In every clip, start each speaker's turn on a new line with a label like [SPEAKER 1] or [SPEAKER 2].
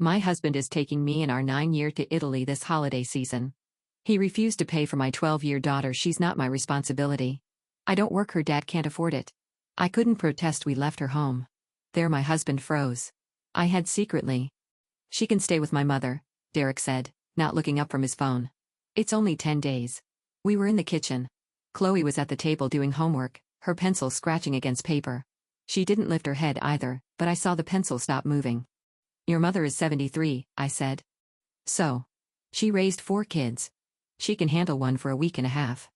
[SPEAKER 1] My husband is taking me and our 9-year to Italy this holiday season. He refused to pay for my 12-year daughter. She's not my responsibility. I don't work, her dad can't afford it. I couldn't protest, we left her home. There my husband froze. I had secretly. She can stay with my mother, Derek said, not looking up from his phone. It's only 10 days. We were in the kitchen. Chloe was at the table doing homework, her pencil scratching against paper. She didn't lift her head either, but I saw the pencil stop moving. Your mother is 73, I said. So? She raised 4 kids. She can handle one for a week and a half.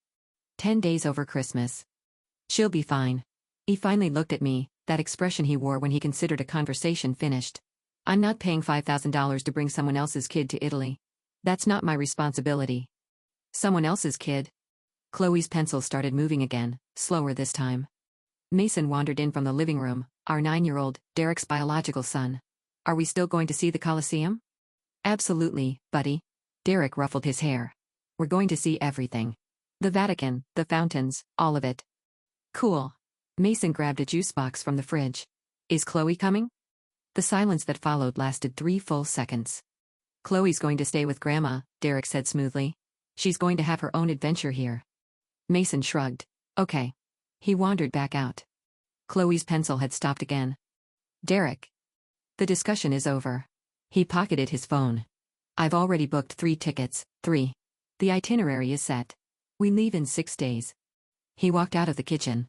[SPEAKER 1] 10 days over Christmas. She'll be fine. He finally looked at me, that expression he wore when he considered a conversation finished. I'm not paying $5,000 to bring someone else's kid to Italy. That's not my responsibility. Someone else's kid? Chloe's pencil started moving again, slower this time. Mason wandered in from the living room, our 9-year-old, Derek's biological son. Are we still going to see the Colosseum? Absolutely, buddy. Derek ruffled his hair. We're going to see everything. The Vatican, the fountains, all of it. Cool. Mason grabbed a juice box from the fridge. Is Chloe coming? The silence that followed lasted 3 full seconds. Chloe's going to stay with Grandma, Derek said smoothly. She's going to have her own adventure here. Mason shrugged. Okay. He wandered back out. Chloe's pencil had stopped again. Derek. The discussion is over. He pocketed his phone. I've already booked 3 tickets, 3. The itinerary is set. We leave in 6 days. He walked out of the kitchen.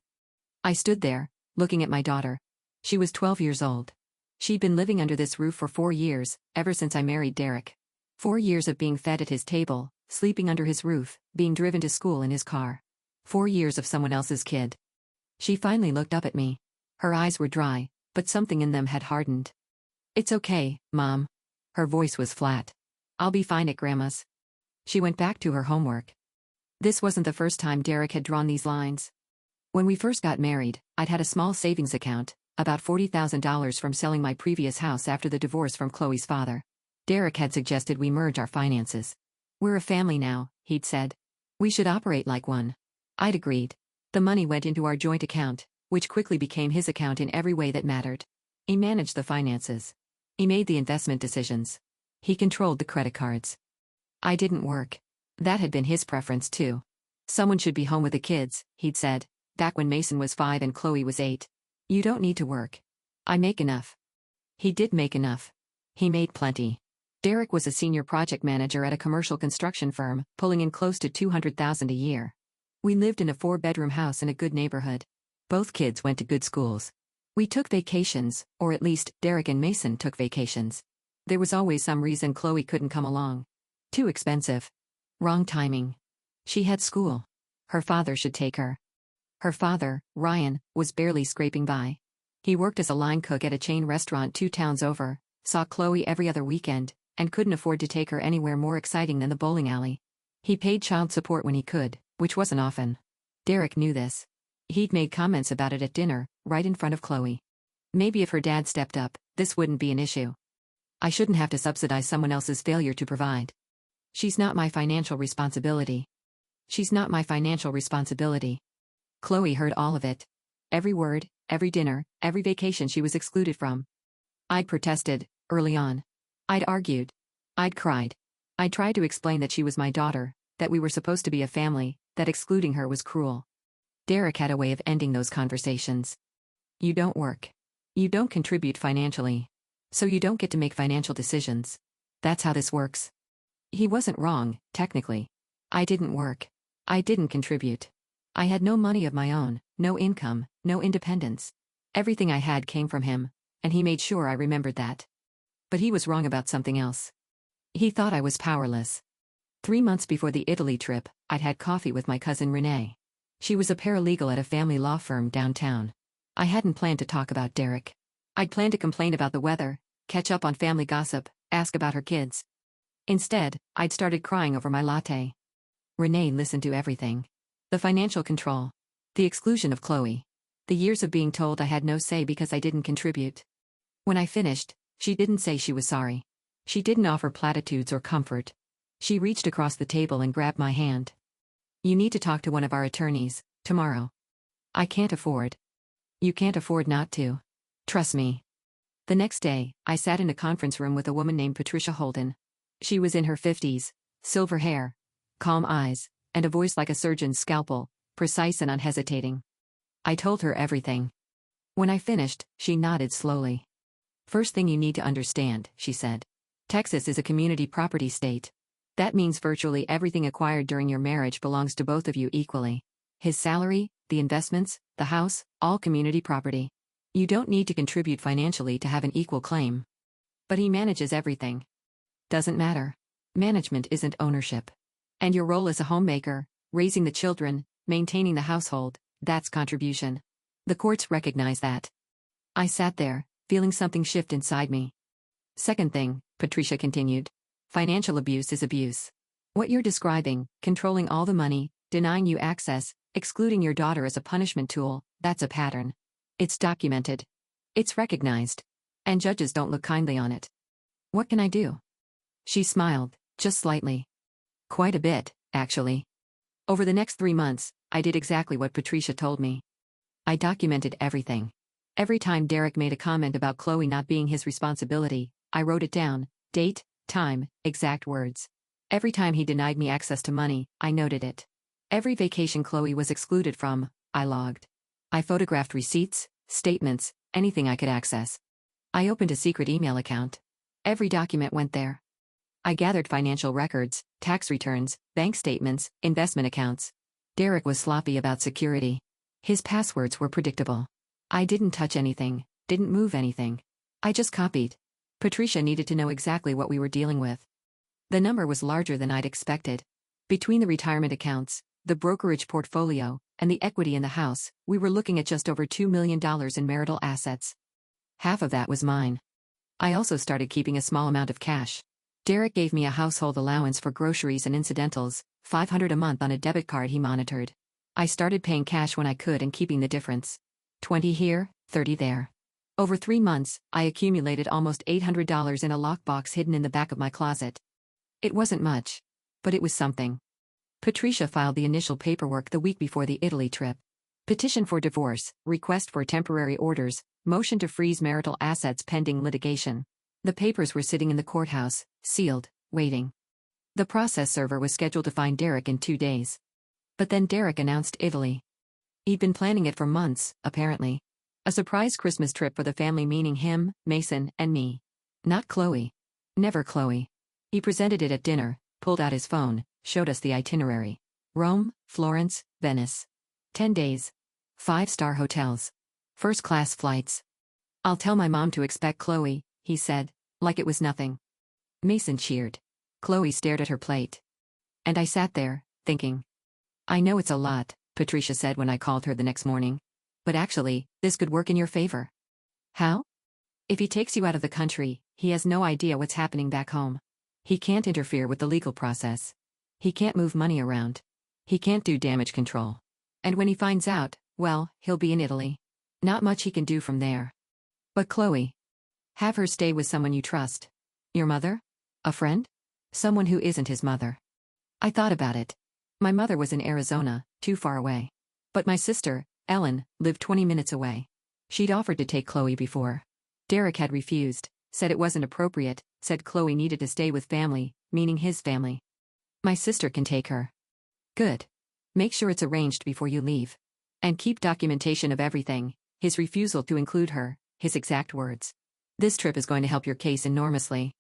[SPEAKER 1] I stood there, looking at my daughter. She was 12 years old. She'd been living under this roof for 4 years, ever since I married Derek. 4 years of being fed at his table, sleeping under his roof, being driven to school in his car. 4 years of someone else's kid. She finally looked up at me. Her eyes were dry, but something in them had hardened. It's okay, Mom. Her voice was flat. I'll be fine at Grandma's. She went back to her homework. This wasn't the first time Derek had drawn these lines. When we first got married, I'd had a small savings account, about $40,000 from selling my previous house after the divorce from Chloe's father. Derek had suggested we merge our finances. We're a family now, he'd said. We should operate like one. I'd agreed. The money went into our joint account, which quickly became his account in every way that mattered. He managed the finances. He made the investment decisions. He controlled the credit cards. I didn't work. That had been his preference too. Someone should be home with the kids, he'd said, back when Mason was 5 and Chloe was 8. You don't need to work. I make enough. He did make enough. He made plenty. Derek was a senior project manager at a commercial construction firm, pulling in close to $200,000 a year. We lived in a 4-bedroom house in a good neighborhood. Both kids went to good schools. We took vacations, or at least, Derek and Mason took vacations. There was always some reason Chloe couldn't come along. Too expensive. Wrong timing. She had school. Her father should take her. Her father, Ryan, was barely scraping by. He worked as a line cook at a chain restaurant 2 towns over, saw Chloe every other weekend, and couldn't afford to take her anywhere more exciting than the bowling alley. He paid child support when he could, which wasn't often. Derek knew this. He'd made comments about it at dinner, right in front of Chloe. Maybe if her dad stepped up, this wouldn't be an issue. I shouldn't have to subsidize someone else's failure to provide. She's not my financial responsibility. She's not my financial responsibility. Chloe heard all of it. Every word, every dinner, every vacation she was excluded from. I'd protested, early on. I'd argued. I'd cried. I tried to explain that she was my daughter, that we were supposed to be a family, that excluding her was cruel. Derek had a way of ending those conversations. You don't work. You don't contribute financially. So you don't get to make financial decisions. That's how this works. He wasn't wrong, technically. I didn't work. I didn't contribute. I had no money of my own, no income, no independence. Everything I had came from him, and he made sure I remembered that. But he was wrong about something else. He thought I was powerless. 3 months before the Italy trip, I'd had coffee with my cousin Renee. She was a paralegal at a family law firm downtown. I hadn't planned to talk about Derek. I'd planned to complain about the weather, catch up on family gossip, ask about her kids. Instead, I'd started crying over my latte. Renee listened to everything. The financial control. The exclusion of Chloe. The years of being told I had no say because I didn't contribute. When I finished, she didn't say she was sorry. She didn't offer platitudes or comfort. She reached across the table and grabbed my hand. You need to talk to one of our attorneys, tomorrow. I can't afford. You can't afford not to. Trust me. The next day, I sat in a conference room with a woman named Patricia Holden. She was in her 50s, silver hair, calm eyes, and a voice like a surgeon's scalpel, precise and unhesitating. I told her everything. When I finished, she nodded slowly. First thing you need to understand, she said. Texas is a community property state. That means virtually everything acquired during your marriage belongs to both of you equally. His salary, the investments, the house, all community property. You don't need to contribute financially to have an equal claim. But he manages everything. Doesn't matter. Management isn't ownership. And your role as a homemaker, raising the children, maintaining the household, that's contribution. The courts recognize that. I sat there, feeling something shift inside me. Second thing, Patricia continued. Financial abuse is abuse. What you're describing, controlling all the money, denying you access, excluding your daughter as a punishment tool, that's a pattern. It's documented. It's recognized. And judges don't look kindly on it. What can I do? She smiled, just slightly. Quite a bit, actually. Over the next 3 months, I did exactly what Patricia told me. I documented everything. Every time Derek made a comment about Chloe not being his responsibility, I wrote it down, date, time, exact words. Every time he denied me access to money, I noted it. Every vacation Chloe was excluded from, I logged. I photographed receipts, statements, anything I could access. I opened a secret email account. Every document went there. I gathered financial records, tax returns, bank statements, investment accounts. Derek was sloppy about security. His passwords were predictable. I didn't touch anything, didn't move anything. I just copied. Patricia needed to know exactly what we were dealing with. The number was larger than I'd expected. Between the retirement accounts, the brokerage portfolio, and the equity in the house, we were looking at just over $2 million in marital assets. Half of that was mine. I also started keeping a small amount of cash. Derek gave me a household allowance for groceries and incidentals, $500 a month on a debit card he monitored. I started paying cash when I could and keeping the difference. 20 here, 30 there. Over 3 months, I accumulated almost $800 in a lockbox hidden in the back of my closet. It wasn't much, but it was something. Patricia filed the initial paperwork the week before the Italy trip. Petition for divorce, request for temporary orders, motion to freeze marital assets pending litigation. The papers were sitting in the courthouse, sealed, waiting. The process server was scheduled to find Derek in 2 days. But then Derek announced Italy. He'd been planning it for months, apparently. A surprise Christmas trip for the family, meaning him, Mason, and me. Not Chloe. Never Chloe. He presented it at dinner, pulled out his phone, showed us the itinerary. Rome, Florence, Venice. 10 days. 5-star hotels. First-class flights. I'll tell my mom to expect Chloe, he said, like it was nothing. Mason cheered. Chloe stared at her plate. And I sat there, thinking. I know it's a lot, Patricia said when I called her the next morning. But actually, this could work in your favor. How? If he takes you out of the country, he has no idea what's happening back home. He can't interfere with the legal process. He can't move money around. He can't do damage control. And when he finds out, well, he'll be in Italy. Not much he can do from there. But Chloe. Have her stay with someone you trust. Your mother? A friend? Someone who isn't his mother. I thought about it. My mother was in Arizona, too far away. But my sister, Ellen, lived 20 minutes away. She'd offered to take Chloe before. Derek had refused, said it wasn't appropriate, said Chloe needed to stay with family, meaning his family. My sister can take her. Good. Make sure it's arranged before you leave. And keep documentation of everything, his refusal to include her, his exact words. This trip is going to help your case enormously.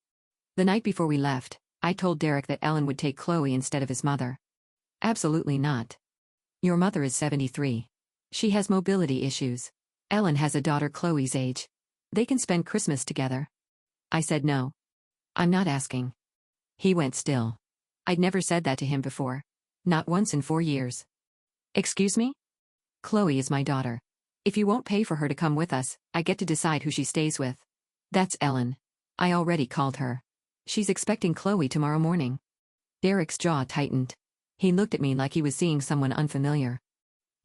[SPEAKER 1] The night before we left, I told Derek that Ellen would take Chloe instead of his mother. Absolutely not. Your mother is 73. She has mobility issues. Ellen has a daughter Chloe's age. They can spend Christmas together. I said no. I'm not asking. He went still. I'd never said that to him before. Not once in 4 years. Excuse me? Chloe is my daughter. If you won't pay for her to come with us, I get to decide who she stays with. That's Ellen. I already called her. She's expecting Chloe tomorrow morning. Derek's jaw tightened. He looked at me like he was seeing someone unfamiliar.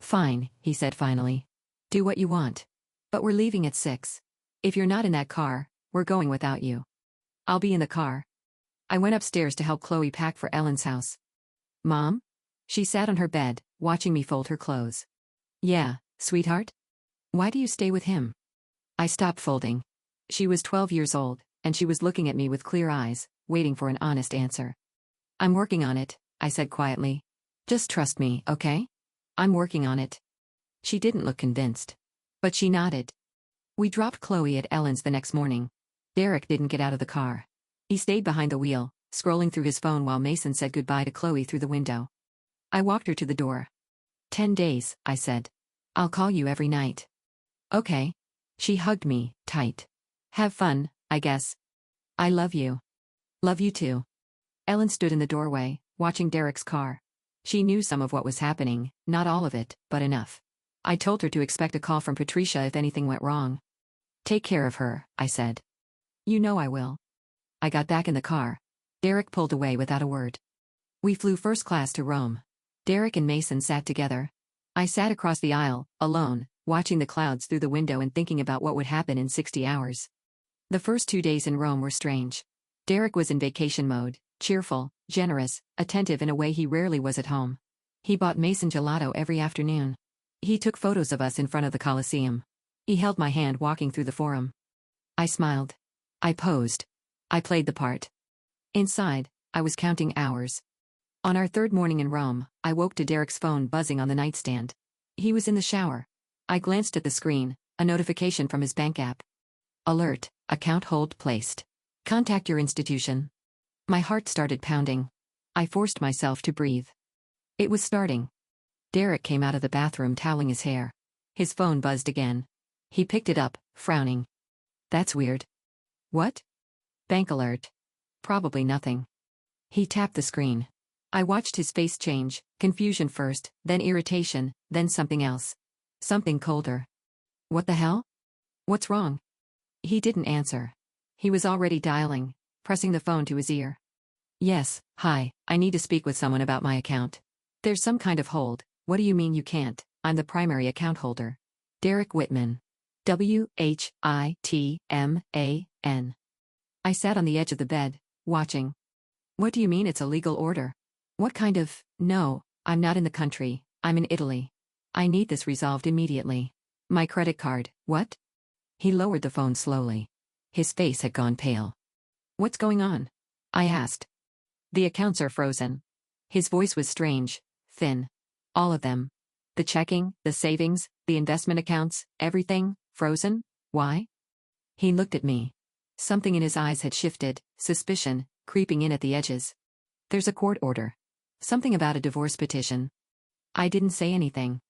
[SPEAKER 1] Fine, he said finally. Do what you want. But we're leaving at 6. If you're not in that car, we're going without you. I'll be in the car. I went upstairs to help Chloe pack for Ellen's house. Mom? She sat on her bed, watching me fold her clothes. Yeah, sweetheart? Why do you stay with him? I stopped folding. She was 12 years old, and she was looking at me with clear eyes, waiting for an honest answer. I'm working on it, I said quietly. Just trust me, okay? I'm working on it. She didn't look convinced. But she nodded. We dropped Chloe at Ellen's the next morning. Derek didn't get out of the car. He stayed behind the wheel, scrolling through his phone while Mason said goodbye to Chloe through the window. I walked her to the door. 10 days, I said. I'll call you every night. Okay. She hugged me, tight. Have fun, I guess. I love you. Love you too. Ellen stood in the doorway, watching Derek's car. She knew some of what was happening, not all of it, but enough. I told her to expect a call from Patricia if anything went wrong. Take care of her, I said. You know I will. I got back in the car. Derek pulled away without a word. We flew first class to Rome. Derek and Mason sat together. I sat across the aisle, alone, watching the clouds through the window and thinking about what would happen in 60 hours. The first 2 days in Rome were strange. Derek was in vacation mode, cheerful, generous, attentive in a way he rarely was at home. He bought Mason gelato every afternoon. He took photos of us in front of the Colosseum. He held my hand walking through the Forum. I smiled. I posed. I played the part. Inside, I was counting hours. On our third morning in Rome, I woke to Derek's phone buzzing on the nightstand. He was in the shower. I glanced at the screen, a notification from his bank app. Alert, account hold placed. Contact your institution. My heart started pounding. I forced myself to breathe. It was starting. Derek came out of the bathroom toweling his hair. His phone buzzed again. He picked it up, frowning. That's weird. What? Bank alert. Probably nothing. He tapped the screen. I watched his face change, confusion first, then irritation, then something else. Something colder. What the hell? What's wrong? He didn't answer. He was already dialing, pressing the phone to his ear. Yes, hi, I need to speak with someone about my account. There's some kind of hold. What do you mean you can't? I'm the primary account holder. Derek Whitman. Whitman. I sat on the edge of the bed, watching. What do you mean it's a legal order? What kind of... No, I'm not in the country, I'm in Italy. I need this resolved immediately. My credit card, what? He lowered the phone slowly. His face had gone pale. What's going on? I asked. The accounts are frozen. His voice was strange, thin. All of them. The checking, the savings, the investment accounts, everything, frozen? Why? He looked at me. Something in his eyes had shifted, suspicion, creeping in at the edges. There's a court order. Something about a divorce petition. I didn't say anything.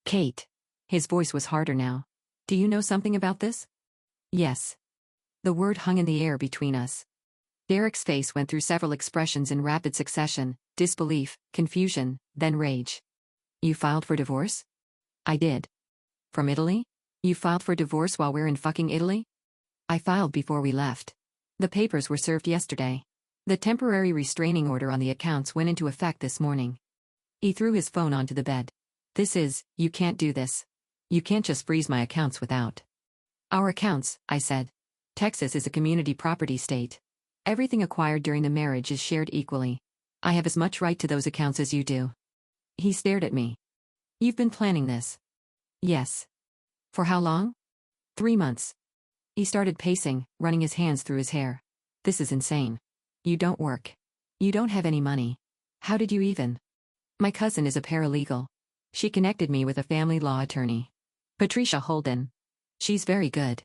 [SPEAKER 1] Kate. His voice was harder now. Do you know something about this? Yes. The word hung in the air between us. Derek's face went through several expressions in rapid succession, disbelief, confusion, then rage. You filed for divorce? I did. From Italy? You filed for divorce while we're in fucking Italy? I filed before we left. The papers were served yesterday. The temporary restraining order on the accounts went into effect this morning. He threw his phone onto the bed. You can't do this. You can't just freeze my accounts without. Our accounts, I said. Texas is a community property state. Everything acquired during the marriage is shared equally. I have as much right to those accounts as you do. He stared at me. You've been planning this? Yes. For how long? 3 months. He started pacing, running his hands through his hair. This is insane. You don't work. You don't have any money. How did you even? My cousin is a paralegal. She connected me with a family law attorney. Patricia Holden. She's very good.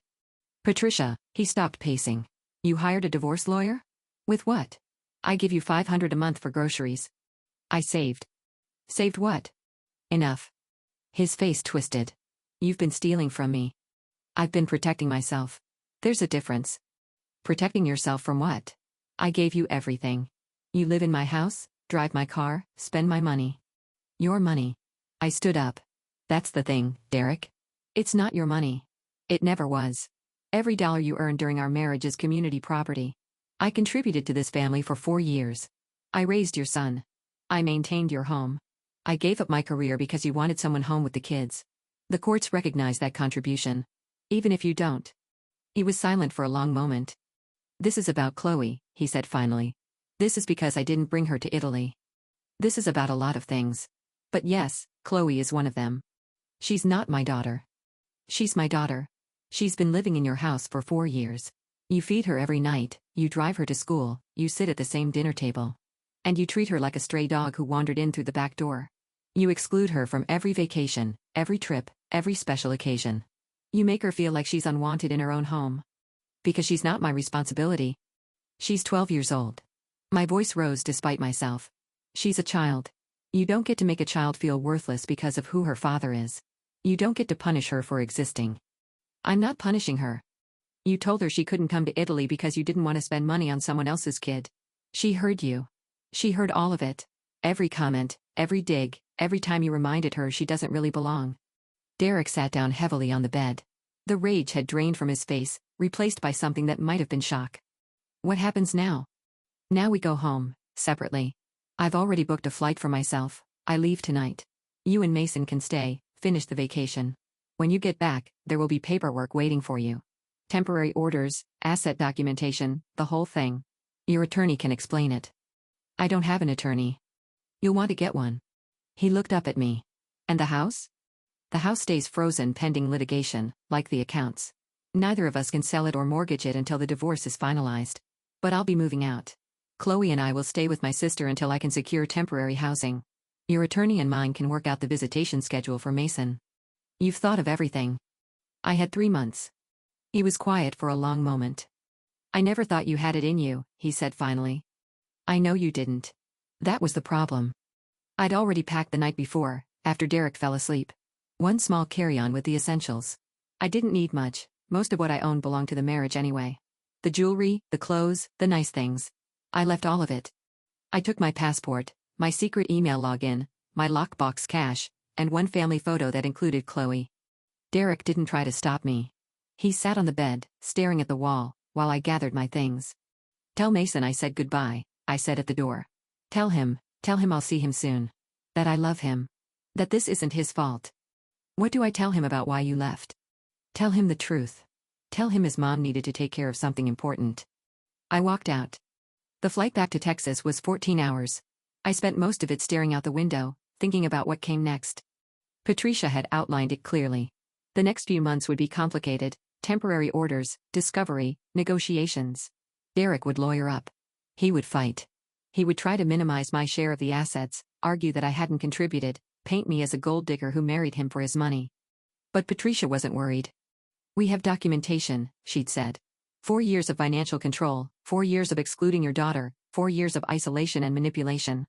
[SPEAKER 1] Patricia, he stopped pacing. You hired a divorce lawyer? With what? I give you $500 a month for groceries. I saved. Saved what? Enough. His face twisted. You've been stealing from me. I've been protecting myself. There's a difference. Protecting yourself from what? I gave you everything. You live in my house, drive my car, spend my money. Your money. I stood up. That's the thing, Derek. It's not your money. It never was. Every dollar you earned during our marriage is community property. I contributed to this family for 4 years. I raised your son. I maintained your home. I gave up my career because you wanted someone home with the kids. The courts recognize that contribution. Even if you don't. He was silent for a long moment. This is about Chloe, he said finally. This is because I didn't bring her to Italy. This is about a lot of things. But yes, Chloe is one of them. She's not my daughter. She's my daughter. She's been living in your house for 4 years. You feed her every night, you drive her to school, you sit at the same dinner table. And you treat her like a stray dog who wandered in through the back door. You exclude her from every vacation, every trip, every special occasion. You make her feel like she's unwanted in her own home. Because she's not my responsibility. She's 12 years old. My voice rose despite myself. She's a child. You don't get to make a child feel worthless because of who her father is. You don't get to punish her for existing. I'm not punishing her. You told her she couldn't come to Italy because you didn't want to spend money on someone else's kid. She heard you. She heard all of it. Every comment, every dig, every time you reminded her she doesn't really belong. Derek sat down heavily on the bed. The rage had drained from his face, replaced by something that might have been shock. What happens now? Now we go home, separately. I've already booked a flight for myself. I leave tonight. You and Mason can stay, finish the vacation. When you get back, there will be paperwork waiting for you. Temporary orders, asset documentation, the whole thing. Your attorney can explain it. I don't have an attorney. You'll want to get one. He looked up at me. And the house? The house stays frozen pending litigation, like the accounts. Neither of us can sell it or mortgage it until the divorce is finalized. But I'll be moving out. Chloe and I will stay with my sister until I can secure temporary housing. Your attorney and mine can work out the visitation schedule for Mason. You've thought of everything. I had 3 months. He was quiet for a long moment. I never thought you had it in you, he said finally. I know you didn't. That was the problem. I'd already packed the night before, after Derek fell asleep. One small carry-on with the essentials. I didn't need much, most of what I owned belonged to the marriage anyway. The jewelry, the clothes, the nice things. I left all of it. I took my passport, my secret email login, my lockbox cash, and one family photo that included Chloe. Derek didn't try to stop me. He sat on the bed, staring at the wall, while I gathered my things. Tell Mason I said goodbye, I said at the door. Tell him I'll see him soon. That I love him. That this isn't his fault. What do I tell him about why you left? Tell him the truth. Tell him his mom needed to take care of something important. I walked out. The flight back to Texas was 14 hours. I spent most of it staring out the window, thinking about what came next. Patricia had outlined it clearly. The next few months would be complicated: temporary orders, discovery, negotiations. Derek would lawyer up. He would fight. He would try to minimize my share of the assets, argue that I hadn't contributed, paint me as a gold digger who married him for his money. But Patricia wasn't worried. We have documentation, she'd said. 4 years of financial control, 4 years of excluding your daughter, 4 years of isolation and manipulation.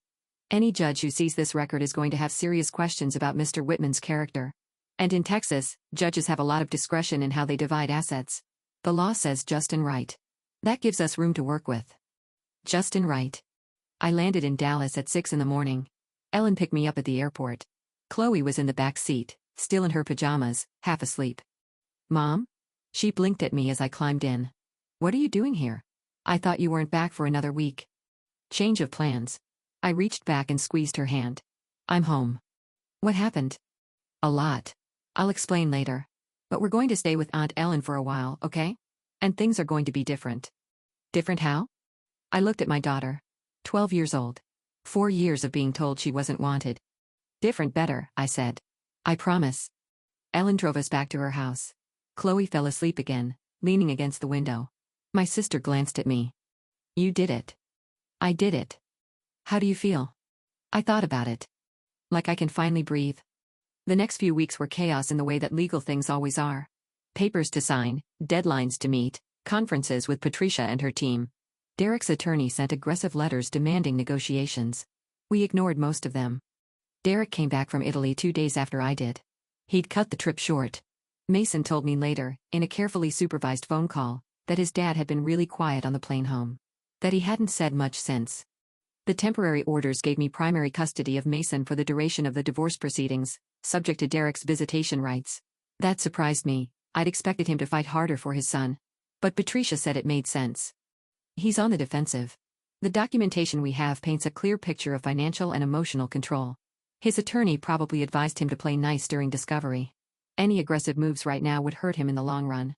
[SPEAKER 1] Any judge who sees this record is going to have serious questions about Mr. Whitman's character. And in Texas, judges have a lot of discretion in how they divide assets. The law says just and right. That gives us room to work with. Just and right. I landed in Dallas at 6 in the morning. Ellen picked me up at the airport. Chloe was in the back seat, still in her pajamas, half asleep. Mom? She blinked at me as I climbed in. What are you doing here? I thought you weren't back for another week. Change of plans. I reached back and squeezed her hand. I'm home. What happened? A lot. I'll explain later. But we're going to stay with Aunt Ellen for a while, okay? And things are going to be different. Different how? I looked at my daughter. 12 years old. 4 years of being told she wasn't wanted. Different better, I said. I promise. Ellen drove us back to her house. Chloe fell asleep again, leaning against the window. My sister glanced at me. You did it. I did it. How do you feel? I thought about it. Like I can finally breathe. The next few weeks were chaos in the way that legal things always are. Papers to sign, deadlines to meet, conferences with Patricia and her team. Derek's attorney sent aggressive letters demanding negotiations. We ignored most of them. Derek came back from Italy 2 days after I did. He'd cut the trip short. Mason told me later, in a carefully supervised phone call, that his dad had been really quiet on the plane home. That he hadn't said much since. The temporary orders gave me primary custody of Mason for the duration of the divorce proceedings, subject to Derek's visitation rights. That surprised me. I'd expected him to fight harder for his son. But Patricia said it made sense. He's on the defensive. The documentation we have paints a clear picture of financial and emotional control. His attorney probably advised him to play nice during discovery. Any aggressive moves right now would hurt him in the long run.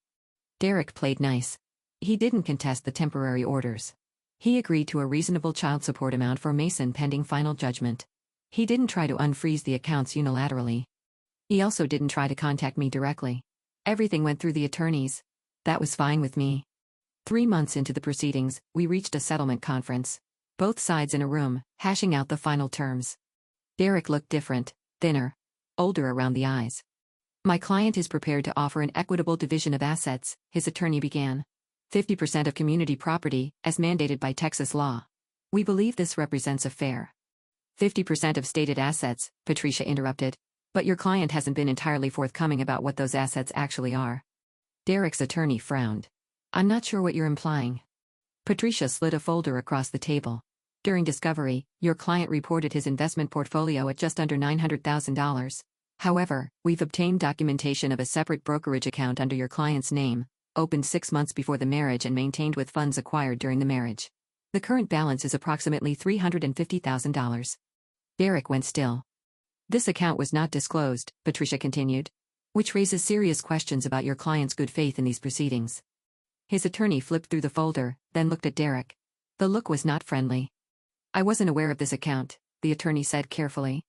[SPEAKER 1] Derek played nice. He didn't contest the temporary orders. He agreed to a reasonable child support amount for Mason pending final judgment. He didn't try to unfreeze the accounts unilaterally. He also didn't try to contact me directly. Everything went through the attorneys. That was fine with me. 3 months into the proceedings, we reached a settlement conference. Both sides in a room, hashing out the final terms. Derek looked different, thinner, older around the eyes. My client is prepared to offer an equitable division of assets, his attorney began. 50% of community property, as mandated by Texas law. We believe this represents a fair 50% of stated assets, Patricia interrupted. But your client hasn't been entirely forthcoming about what those assets actually are. Derek's attorney frowned. I'm not sure what you're implying. Patricia slid a folder across the table. During discovery, your client reported his investment portfolio at just under $900,000. However, we've obtained documentation of a separate brokerage account under your client's name, opened 6 months before the marriage and maintained with funds acquired during the marriage. The current balance is approximately $350,000. Derek went still. This account was not disclosed, Patricia continued, which raises serious questions about your client's good faith in these proceedings. His attorney flipped through the folder, then looked at Derek. The look was not friendly. I wasn't aware of this account, the attorney said carefully.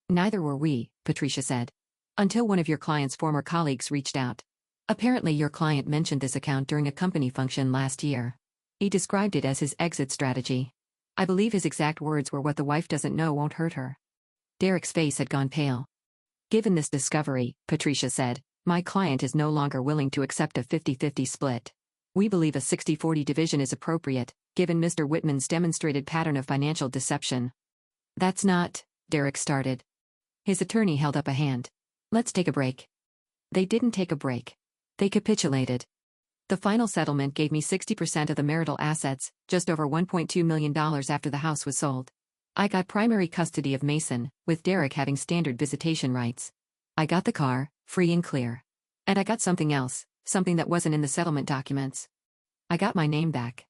[SPEAKER 1] Neither were we, Patricia said. Until one of your client's former colleagues reached out. Apparently your client mentioned this account during a company function last year. He described it as his exit strategy. I believe his exact words were, what the wife doesn't know won't hurt her. Derek's face had gone pale. Given this discovery, Patricia said, my client is no longer willing to accept a 50-50 split. We believe a 60-40 division is appropriate, given Mr. Whitman's demonstrated pattern of financial deception. That's not, Derek started. His attorney held up a hand. Let's take a break. They didn't take a break. They capitulated. The final settlement gave me 60% of the marital assets, just over $1.2 million after the house was sold. I got primary custody of Mason, with Derek having standard visitation rights. I got the car, free and clear. And I got something else, something that wasn't in the settlement documents. I got my name back.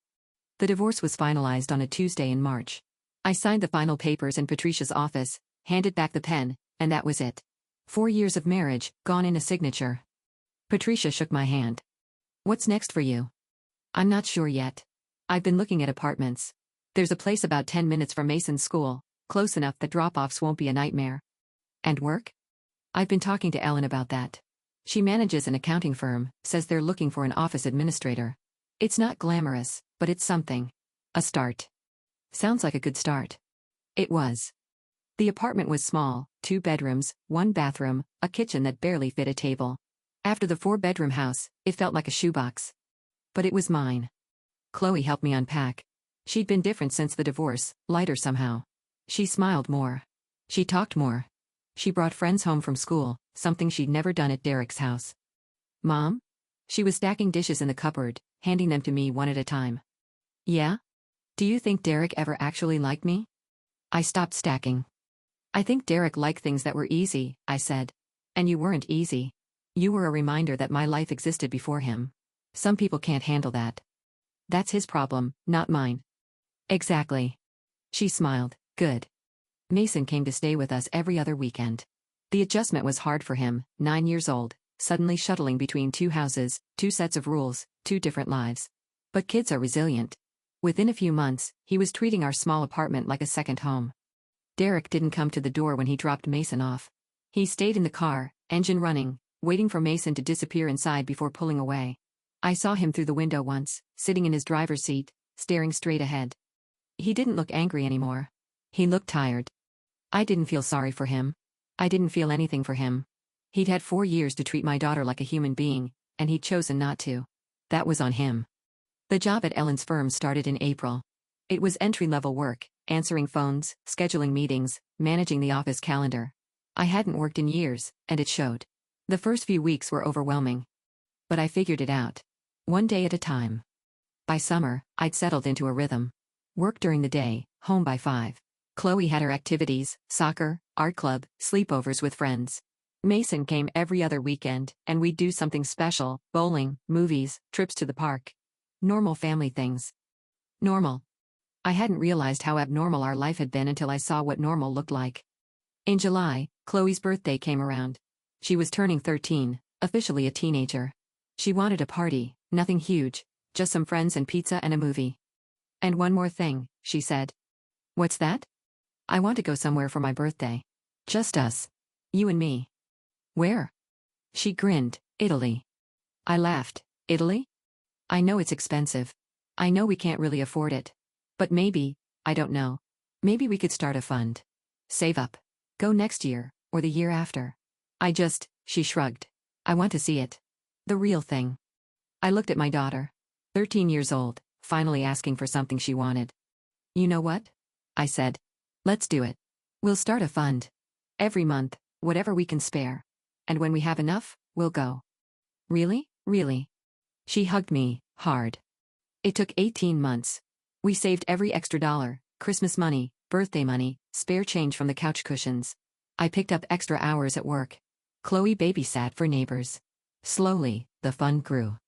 [SPEAKER 1] The divorce was finalized on a Tuesday in March. I signed the final papers in Patricia's office, handed back the pen, and that was it. 4 years of marriage, gone in a signature. Patricia shook my hand. What's next for you? I'm not sure yet. I've been looking at apartments. There's a place about 10 minutes from Mason's school, close enough that drop-offs won't be a nightmare. And work? I've been talking to Ellen about that. She manages an accounting firm, says they're looking for an office administrator. It's not glamorous, but it's something. A start. Sounds like a good start. It was. The apartment was small, 2 bedrooms, 1 bathroom, a kitchen that barely fit a table. After the 4-bedroom house, it felt like a shoebox. But it was mine. Chloe helped me unpack. She'd been different since the divorce, lighter somehow. She smiled more. She talked more. She brought friends home from school, something she'd never done at Derek's house. Mom? She was stacking dishes in the cupboard, handing them to me one at a time. Yeah? Do you think Derek ever actually liked me? I stopped stacking. I think Derek liked things that were easy, I said. And you weren't easy. You were a reminder that my life existed before him. Some people can't handle that. That's his problem, not mine. Exactly. She smiled. Good. Mason came to stay with us every other weekend. The adjustment was hard for him, 9 years old, suddenly shuttling between 2 houses, 2 sets of rules, 2 different lives. But kids are resilient. Within a few months, he was treating our small apartment like a second home. Derek didn't come to the door when he dropped Mason off. He stayed in the car, engine running, waiting for Mason to disappear inside before pulling away. I saw him through the window once, sitting in his driver's seat, staring straight ahead. He didn't look angry anymore. He looked tired. I didn't feel sorry for him. I didn't feel anything for him. He'd had 4 years to treat my daughter like a human being, and he'd chosen not to. That was on him. The job at Ellen's firm started in April. It was entry-level work, answering phones, scheduling meetings, managing the office calendar. I hadn't worked in years, and it showed. The first few weeks were overwhelming. But I figured it out. One day at a time. By summer, I'd settled into a rhythm. Work during the day, home by 5. Chloe had her activities, soccer, art club, sleepovers with friends. Mason came every other weekend, and we'd do something special, bowling, movies, trips to the park. Normal family things. Normal. I hadn't realized how abnormal our life had been until I saw what normal looked like. In July, Chloe's birthday came around. She was turning 13, officially a teenager. She wanted a party, nothing huge, just some friends and pizza and a movie. And one more thing, she said. What's that? I want to go somewhere for my birthday. Just us. You and me. Where? She grinned. Italy. I laughed. Italy? I know it's expensive. I know we can't really afford it. But maybe, I don't know. Maybe we could start a fund. Save up. Go next year, or the year after. She shrugged. I want to see it. The real thing. I looked at my daughter. 13 years old, finally asking for something she wanted. You know what? I said. Let's do it. We'll start a fund. Every month, whatever we can spare. And when we have enough, we'll go. Really? Really? She hugged me, hard. It took 18 months. We saved every extra dollar, Christmas money, birthday money, spare change from the couch cushions. I picked up extra hours at work. Chloe babysat for neighbors. Slowly, the fund grew.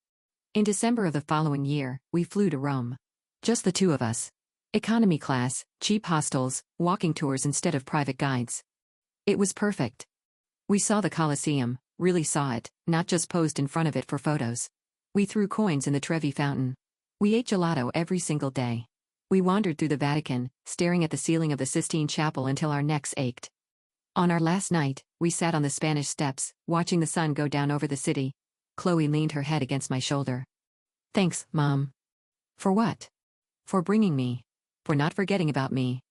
[SPEAKER 1] In December of the following year, we flew to Rome. Just the two of us. Economy class, cheap hostels, walking tours instead of private guides. It was perfect. We saw the Colosseum, really saw it, not just posed in front of it for photos. We threw coins in the Trevi fountain. We ate gelato every single day. We wandered through the Vatican, staring at the ceiling of the Sistine Chapel until our necks ached. On our last night, we sat on the Spanish steps, watching the sun go down over the city. Chloe leaned her head against my shoulder. Thanks, Mom. For what? For bringing me. For not forgetting about me.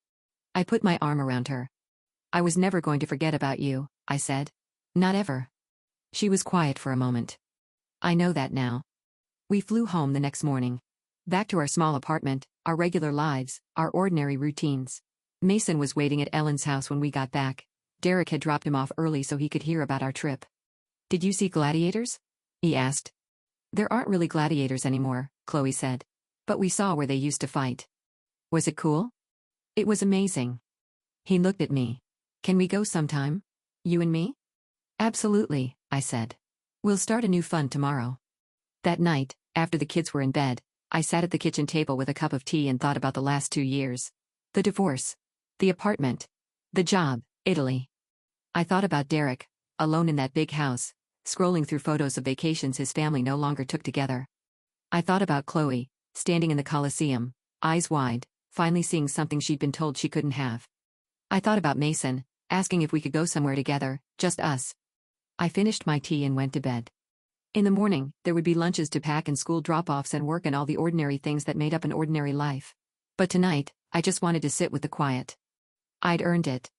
[SPEAKER 1] I put my arm around her. I was never going to forget about you, I said. Not ever. She was quiet for a moment. I know that now. We flew home the next morning. Back to our small apartment, our regular lives, our ordinary routines. Mason was waiting at Ellen's house when we got back. Derek had dropped him off early so he could hear about our trip. Did you see gladiators? He asked. There aren't really gladiators anymore, Chloe said. But we saw where they used to fight. Was it cool? It was amazing. He looked at me. Can we go sometime? You and me? Absolutely, I said. We'll start a new fund tomorrow. That night, after the kids were in bed, I sat at the kitchen table with a cup of tea and thought about the last 2 years. The divorce. The apartment. The job, Italy. I thought about Derek, alone in that big house, scrolling through photos of vacations his family no longer took together. I thought about Chloe, standing in the Colosseum, eyes wide, finally seeing something she'd been told she couldn't have. I thought about Mason, asking if we could go somewhere together, just us. I finished my tea and went to bed. In the morning, there would be lunches to pack and school drop-offs and work and all the ordinary things that made up an ordinary life. But tonight, I just wanted to sit with the quiet. I'd earned it.